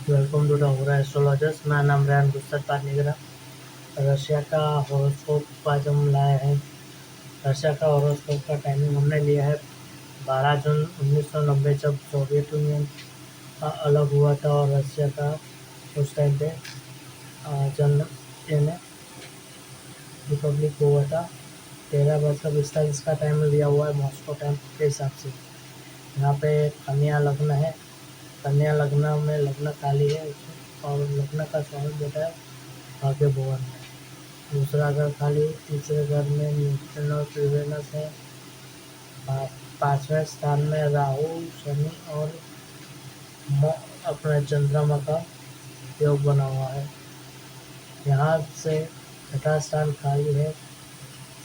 Welcome to the होरा astrologers. मेरा नाम रेहान गुस्सत पाटनीगरा। रशिया का हॉरोस्कोप आज हम लाए हैं। रशिया का हॉरोस्कोप का टाइमिंग हमने लिया है 12 जून 1990, जब सोवियत यूनियन अलग हुआ था और रशिया का उस टाइम पे जन यानी रिपब्लिक हुआ था। 13:45 का टाइम लिया हुआ है मॉस्को टाइम के हिसाब से। यहाँ पे कन्या लग्न है। कन्या लग्न में लग्न काली है और लग्न का स्वामी बेटा है भाग्य भुवन में। दूसरा घर खाली, तीसरे घर में न्यूट्रन और त्रिवेनस है। पांचवें स्थान में राहु, शनि और अपने चंद्रमा का योग बना हुआ है। यहाँ से छठा स्थान खाली है।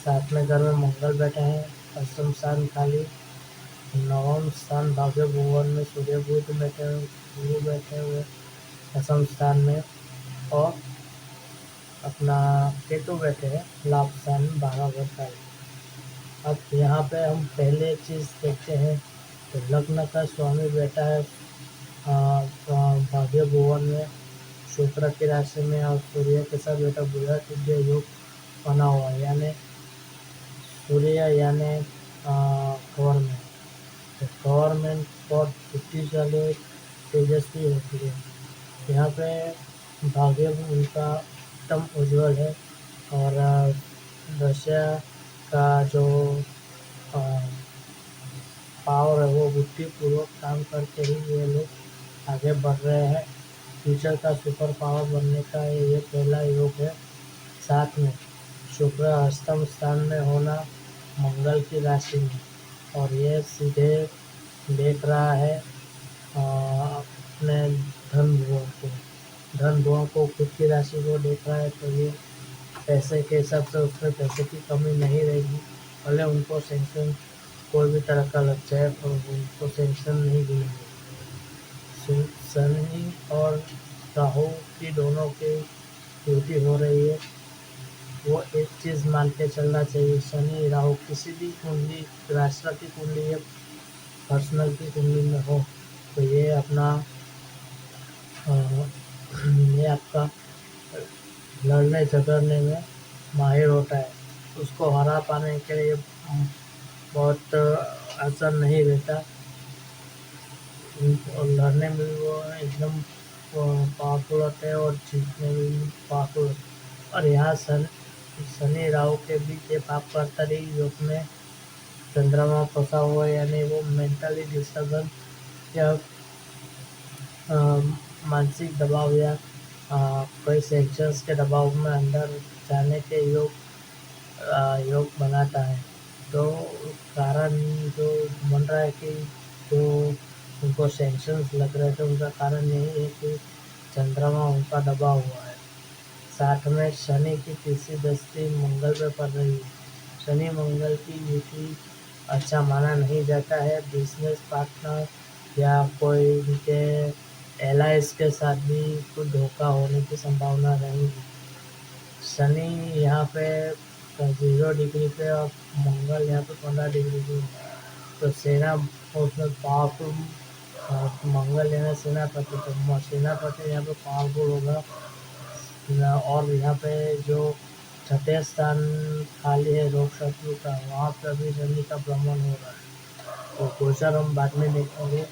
सातवें घर में मंगल बैठे हैं। अष्टम स्थान खाली। नवम स्थान भाग्य भुवन में सूर्य बुध बैठे हुए, गुरु बैठे हुए दसम स्थान में, और अपना केतु बैठे हैं लाभ स्थान में 12 घर खाली। अब यहाँ पे हम पहले चीज़ देखते हैं तो लग्न का स्वामी बैठा है भाग्य भुवन में शुक्र की राशि में, और सूर्य के साथ बेटा बुधा तुल्य योग बना हुआ है। यानी सूर्य यानी गवर्नमेंट, तो गवर्नमेंट बहुत बुद्धिशाली तेजस्वी होती है। यहाँ पे भाग्य उनका एकदम उज्जवल है। और रशिया का जो पावर है वो बुद्धिपूर्वक काम करके ही ये लोग आगे बढ़ रहे हैं। फ्यूचर का सुपर पावर बनने का ये पहला योग है। साथ में शुक्र अष्टम स्थान में होना मंगल की राशि में, और ये सीधे देख रहा है अपने धन भुवन को। धन भुवन को खुद की राशि को देख रहा है, तो ये पैसे के हिसाब से उसमें पैसे की कमी नहीं रहेगी। भले उनको सेंक्शन कोई भी तरह का लग जाए तो उनको सेंक्शन नहीं देंगे। शनि और राहु की दोनों की ड्यूटी हो रही है। वो एक चीज़ मान के चलना चाहिए, शनि राहु किसी भी कुंडली, राष्ट्र की कुंडली या पर्सनल की कुंडली में हो तो ये अपना ये आपका लड़ने झगड़ने में माहिर होता है। उसको हरा पाने के लिए बहुत आसान नहीं रहता, और लड़ने में भी वो एकदम पावरफुल होते हैं और जीतने में भी पावरफुल होते हैं। और यहाँ शनि राहु के बीच ये पाप करता रही योग में चंद्रमा फंसा हुआ है, यानी वो मेंटली डिस्टर्बेंस या मानसिक दबाव या कोई सेक्शंस के दबाव में अंदर जाने के योग बनाता है। तो कारण जो बन रहा है कि जो उनको सेंक्शंस लग रहे थे उनका कारण यही है कि चंद्रमा उनका दबा हुआ है। साथ में शनि की तीसरी दृष्टि मंगल पे पड़ रही है। शनि मंगल की युति अच्छा माना नहीं जाता है। बिजनेस पार्टनर या कोई उनके एलाइज के साथ भी कुछ धोखा होने की संभावना रहेगी। शनि यहाँ पे 0 डिग्री पे और मंगल यहाँ पे 15 डिग्री पे, तो सेना उसमें पावरफुल मंगल यानी सेनापति, तो सेनापति यहाँ पे पावरफुल होगा। और यहाँ पे जो छठे स्थान खाली है रोग शत्रु का, वहाँ पे अभी शनि का भ्रमण हो रहा है। तो गोचर हम बाद में देखेंगे।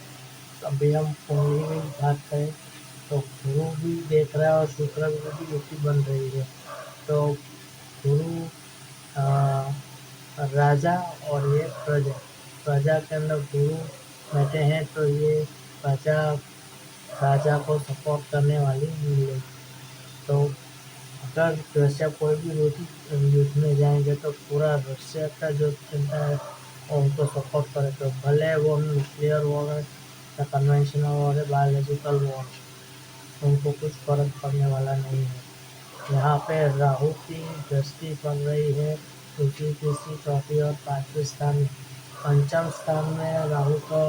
अभी हम कुंडली में बात करें तो गुरु भी देख रहा है और शुक्र भी युति बन रही है। तो गुरु राजा और ये प्रजा के अंदर गुरु बैठे हैं, तो ये प्रजा राजा को सपोर्ट करने वाली मिलेगी। तो अगर रशिया कोई भी युद्ध में जाएंगे तो पूरा रशिया का जो जनता है वो उनको सपोर्ट करे, तो भले वो न्यूक्लियर वॉर या कन्वेंशनल वॉर है, बायोलॉजिकल वॉर, उनको कुछ फर्क पड़ने वाला नहीं है। यहाँ पे राहु की दृष्टि पड़ रही है दूसरी, तीसरी, चौथी और पांचवें स्थान में। पंचम स्थान में राहु का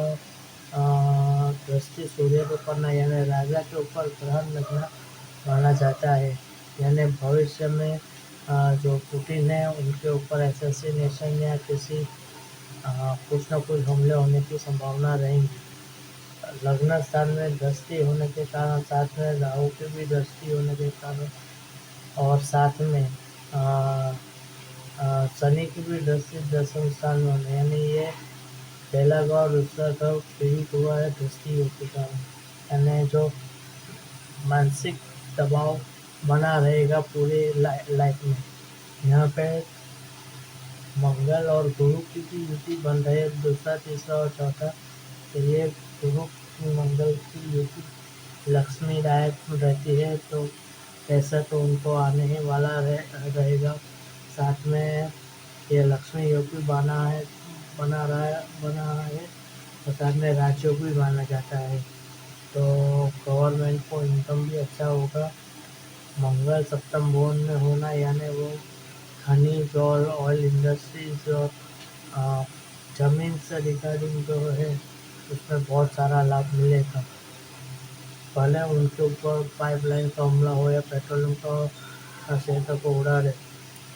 दृष्टि सूर्य पे पड़ना यानी राजा के ऊपर ग्रहण लगना माना जाता है। यानी भविष्य में जो पुतिन है उनके ऊपर असैसिनेशन या किसी कुछ न कुछ हमले होने की संभावना रहेगी। लग्न स्थान में दृष्टि होने के कारण, साथ में राहु की भी दृष्टि होने के कारण, और साथ में शनि की भी दृष्टि दसम स्थान में होने, यानी ये पहला ग्रह और दूसरा ग्रह पीड़ित हुआ है दृष्टि के कारण, यानी जो मानसिक दबाव बना रहेगा पूरे लाइफ में। यहाँ पे मंगल और गुरु की भी युति बन रही है, दूसरा, तीसरा और चौथा। तो ये गुरु मंगल की युति लक्ष्मीदायक रहती है, तो पैसा तो उनको आने ही वाला रहेगा। साथ में ये लक्ष्मी योग भी बना है, और साथ में राजयोग भी माना जाता है, तो गवर्नमेंट को इनकम भी अच्छा होगा। मंगल सप्तम भवन में होना, यानी वो खनिज और ऑयल इंडस्ट्रीज और जमीन से रिगार्डिंग जो है उसमें बहुत सारा लाभ मिलेगा। भले उनके ऊपर पाइपलाइन का हमला हो या पेट्रोलियम का क्षेत्र को उड़ा दे,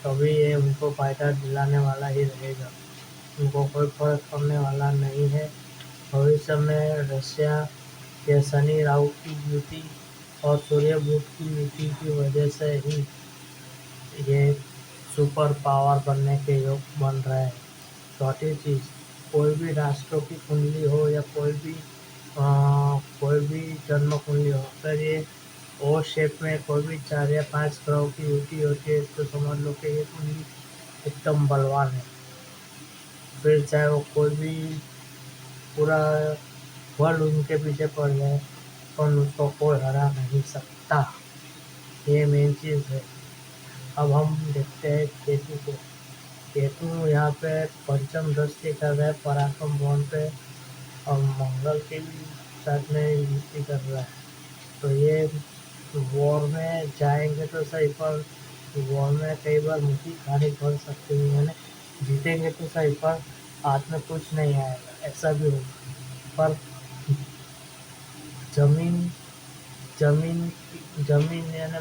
तभी ये उनको फायदा दिलाने वाला ही रहेगा, उनको कोई फर्क पड़ने वाला नहीं है। भविष्य में रशिया के शनि राहु की युति और सूर्य बुध की युति की वजह से ही ये सुपर पावर बनने के योग बन रहे हैं। चौथी चीज़, कोई भी राष्ट्रों की कुंडली हो या कोई भी जन्म कुंडली हो, अगर ये ओ शेप में कोई भी 4 या 5 ग्रहों की युति होती है, तो समझ लो कि ये कुंडली एकदम बलवान है। फिर चाहे वो कोई भी पूरा वर्ल्ड उनके पीछे पड़ जाए, पर उसको कोई हरा नहीं सकता। ये मेन चीज़ है। अब हम देखते हैं केतु को। केतु यहाँ पे पंचम दृष्टि कर रहा है पराक्रम भवन पे, और मंगल के भी साथ में युति कर रहा है, तो ये वॉर में जाएंगे तो सही, पर वॉर में कई बार मुझे खानी पड़ सकती है, यानी जीतेंगे तो सही, पर हाथ में कुछ नहीं आएगा, ऐसा भी होगा। पर जमीन जमीन जमीन यानी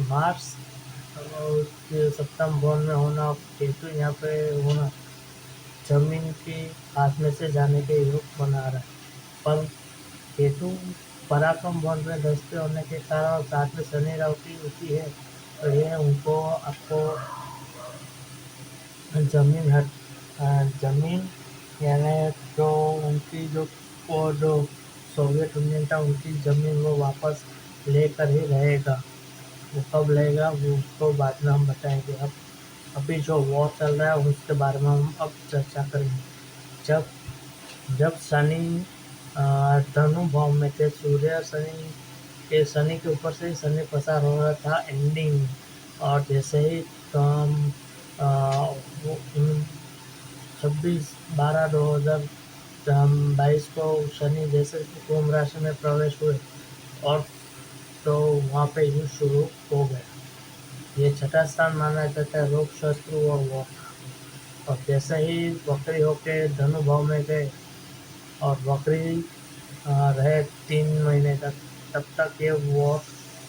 मार्स और सप्तम भवन में होना, केतु यहाँ पे होना, जमीन की हाथ में से जाने के योग बना रहा है। पर केतु पराक्रम भवन में दृष्टि होने के कारण, साथ में शनि राहु की युति है, तो ये उनको आपको जमीन यानी जो उनकी जो सोवियत यूनियन था, उनकी ज़मीन वो वापस लेकर ही रहेगा। वो कब लेगा वो उसको बाद में हम बताएंगे। अभी जो वॉर चल रहा है उसके बारे में हम अब चर्चा करेंगे। जब जब शनि धनु भाव में थे, शनि के ऊपर से शनि पसार हो रहा था एंडिंग में, और जैसे ही वो 26/12/2022 को शनि जैसे कुंभ राशि में प्रवेश हुए, और तो वहाँ पे युद्ध शुरू हो गया। ये छठा स्थान माना जाता है रोग, शत्रु और वॉर। और जैसे ही वक्री होके धनु भाव में गए और वक्री रहे 3 महीने तक, तब तक ये वॉर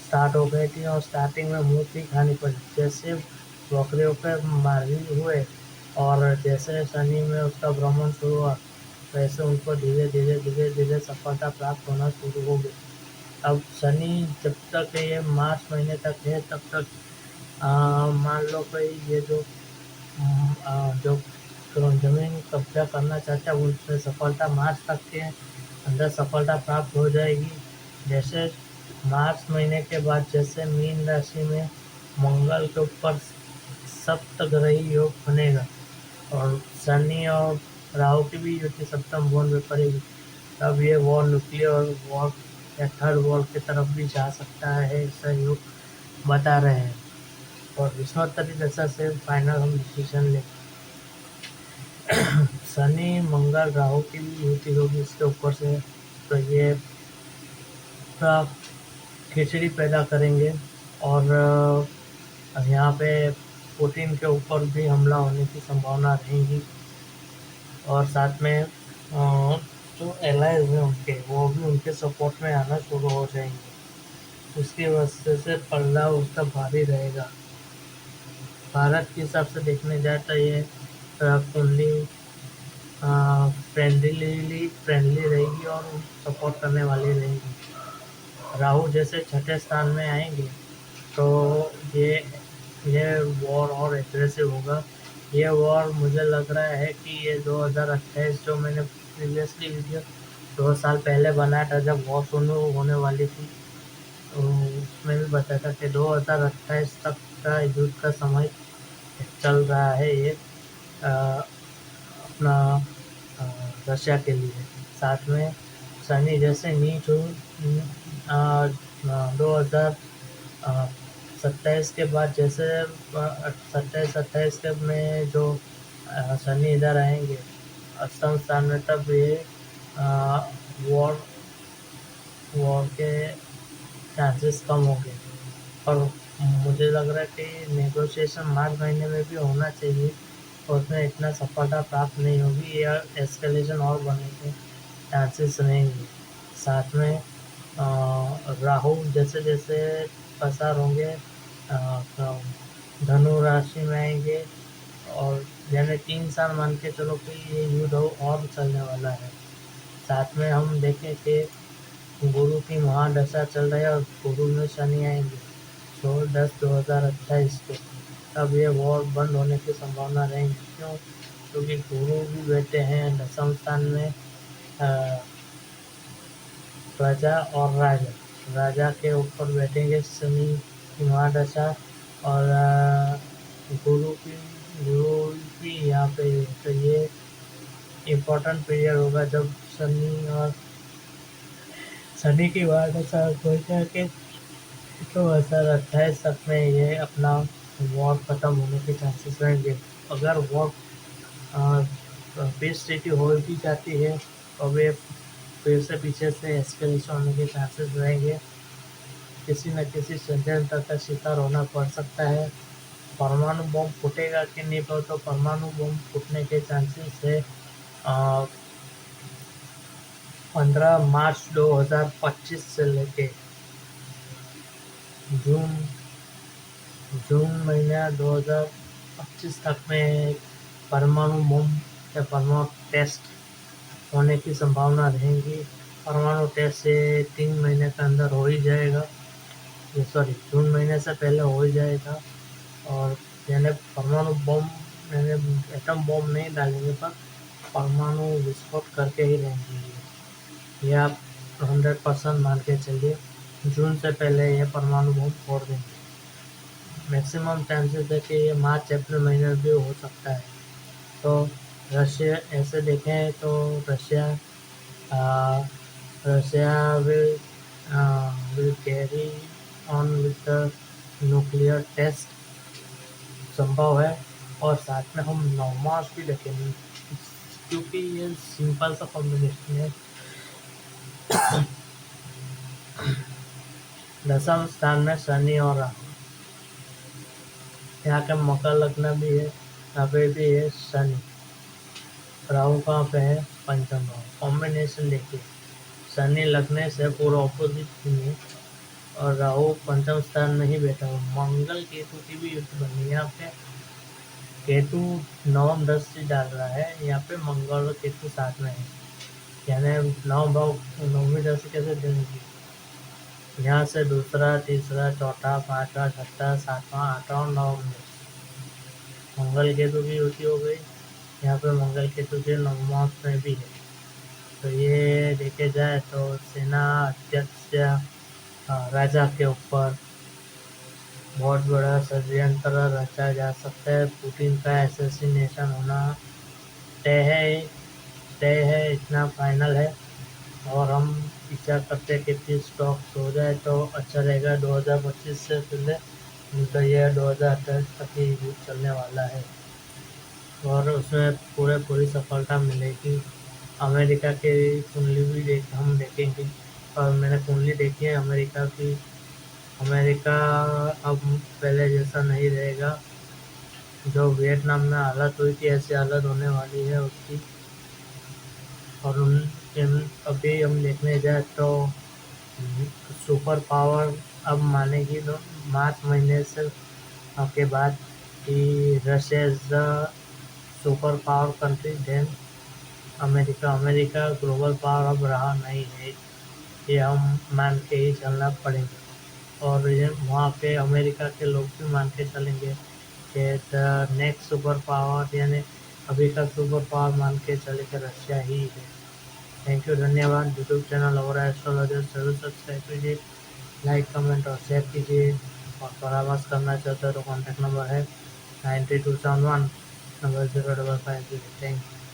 स्टार्ट हो गई थी, और स्टार्टिंग में मुँह की खानी पड़ी। जैसे वक्री होकर मारी हुए और जैसे शनि में उसका भ्रमण शुरू हुआ, वैसे उनको धीरे धीरे सफलता प्राप्त होना शुरू हो गई। अब शनि जब तक ये मार्च महीने तक है, तब तक मान लो कोई ये जो ज़मीन कब्जा करना चाहता है, उसमें सफलता मार्च तक के अंदर सफलता प्राप्त हो जाएगी। जैसे मार्च महीने के बाद जैसे मीन राशि में मंगल के ऊपर सप्तग्रही योग बनेगा, और शनि और राहु की भी युति सप्तम भवन में पड़ेगी, तब ये वॉर, न्यूक्लियर वॉर या थर्ड वॉर की तरफ भी जा सकता है, ऐसा योग बता रहे हैं। और विष्णोत्तरी दशा से फाइनल हम डिसीजन लें। शनि मंगल राहु की भी युति होगी इसके ऊपर से, तो ये पूरा खिचड़ी पैदा करेंगे, और यहाँ पे पुतिन के ऊपर भी हमला होने की संभावना रहेगी। और साथ में जो एलाइज हैं उनके, वो भी उनके सपोर्ट में आना शुरू हो जाएंगे। उसकी वजह से पल्ला उसका भारी रहेगा। भारत के हिसाब से देखने जाए तो ये कुंडली फ्रेंडली रहेगी और सपोर्ट करने वाली रहेगी। राहु जैसे छठे स्थान में आएंगे तो ये ये वॉर और एग्रेसिव होगा। ये वॉर मुझे लग रहा है कि ये 2028 जो मैंने प्रीवियसली वीडियो 2 साल पहले बनाया था जब वॉर शुरू होने वाली थी, तो उसमें भी बताया था कि 2028 तक का युद्ध का समय चल रहा है ये अपना रशिया के लिए। साथ में शनि जैसे नीच हो 2027 के बाद, जैसे 27-28 के में जो शनि इधर आएंगे अष्टम स्थान में, तब ये वॉर वॉर के चांसेस कम होंगे। और मुझे लग रहा है कि नेगोशिएशन मार्च महीने में भी होना चाहिए और उसमें इतना सफलता प्राप्त नहीं होगी या एस्केलेशन और बढ़ने के चांसेस रहेंगे। साथ में राहु जैसे जैसे पसार होंगे धनु राशि में आएंगे और यानी 3 साल मान के चलो कि ये युद्ध और चलने वाला है। साथ में हम देखें कि गुरु की महादशा चल रही है और गुरु में शनि आएंगे 16-10-2028 को, तब ये वॉर बंद होने की संभावना रहेगी। क्यों? क्योंकि गुरु भी बैठे हैं दसम स्थान में प्रजा और राजा। राजा के ऊपर बैठेंगे शनि की महादशा और गुरु भी यहाँ पे, तो ये इम्पोर्टेंट पीरियड होगा जब शनि की महादशा पहुँचा के 2028 तक में ये अपना वॉर खत्म होने के चांसेस रहेंगे। अगर वॉर पीस ट्रीटी हो भी जाती है तो वे फिर से पीछे से एस्केलेशन होने के चांसेस रहेंगे। किसी न किसी षड्यंत्र का शिकार होना पड़ सकता है। परमाणु बम फूटेगा कि नहीं, तो परमाणु बम फूटने के चांसेस है 15 मार्च 2025 से लेके जून महीना 2025 तक में परमाणु बम या परमाणु टेस्ट होने की संभावना रहेगी। परमाणु टेस्ट से 3 महीने के अंदर हो ही जाएगा, जून महीने से पहले हो ही जाएगा। और यानी परमाणु बम यानी एटम बम नहीं डालेंगे पर परमाणु विस्फोट करके ही रहेंगे। ये आप 100% मान के चलिए, जून से पहले ये परमाणु बम फोड़ देंगे। मैक्सिमम चांसेस है कि ये मार्च अप्रैल महीने में भी हो सकता है। तो रशिया ऐसे देखें तो Russia will carry on with the nuclear test संभव है। और साथ में हम नवमास भी देखेंगे क्योंकि ये सिंपल सा कॉम्बिनेशन है। दसम स्थान में शनि और राहु, यहाँ के मकर लग्न भी है, यहाँ पे भी है शनि। राहु कहाँ पे है? पंचम भाव। कॉम्बिनेशन देखिए, शनि लगने से पूरा ऑपोजिट में और राहु पंचम स्थान में ही बैठा हुआ। मंगल केतु की भी युद्ध बनी है। यहाँ पे केतु नवम दृष्टि डाल रहा है, यहाँ पे मंगल और केतु साथ में है, यानी नवम भाव नवमी दृष्टि कैसे देंगे? यहाँ से दूसरा, तीसरा, चौथा, पांचवा, छठा, सातवां, आठवां और नवम मंगल केतु की युति हो गई। यहाँ पे मंगल केतु के नवमांश में भी है। तो ये देखे जाए तो सेना अध्यक्ष राजा के ऊपर बहुत बड़ा षड्यंत्र रचा जा सकता है। पुतिन का एसेसिनेशन होना तय है, इतना फाइनल है। और हम विचार करते हैं कि फिर स्टॉक्स हो जाए तो अच्छा रहेगा 2025 से पहले, तो यह 2028 तक ही युद्ध चलने वाला है और उसमें पूरी सफलता मिलेगी। अमेरिका की कुंडली भी हम देखेंगे और मैंने कुंडली देखी है अमेरिका की। अमेरिका अब पहले जैसा नहीं रहेगा। जो वियतनाम में हालत हुई थी ऐसी हालत होने वाली है उसकी। और अभी हम देखने जाए तो सुपर पावर अब मानेगी तो मार्च महीने से के बाद कि Russia is the super power country then America America global power अब रहा नहीं है, ये हम मान के ही चलना पड़ेगा। और वहाँ पे अमेरिका के लोग भी मान के चलेंगे कि द नेक्स्ट सुपर पावर यानी अभी का सुपर पावर मान के चले कि रशिया ही है। थैंक यू, धन्यवाद। यूट्यूब चैनल और एस्ट्रोलॉजर जरूर सब्सक्राइब कीजिए, लाइक कमेंट और शेयर कीजिए। और परामर्श करना चाहते हो तो कॉन्टैक्ट नंबर है 9321 0055। Thank you.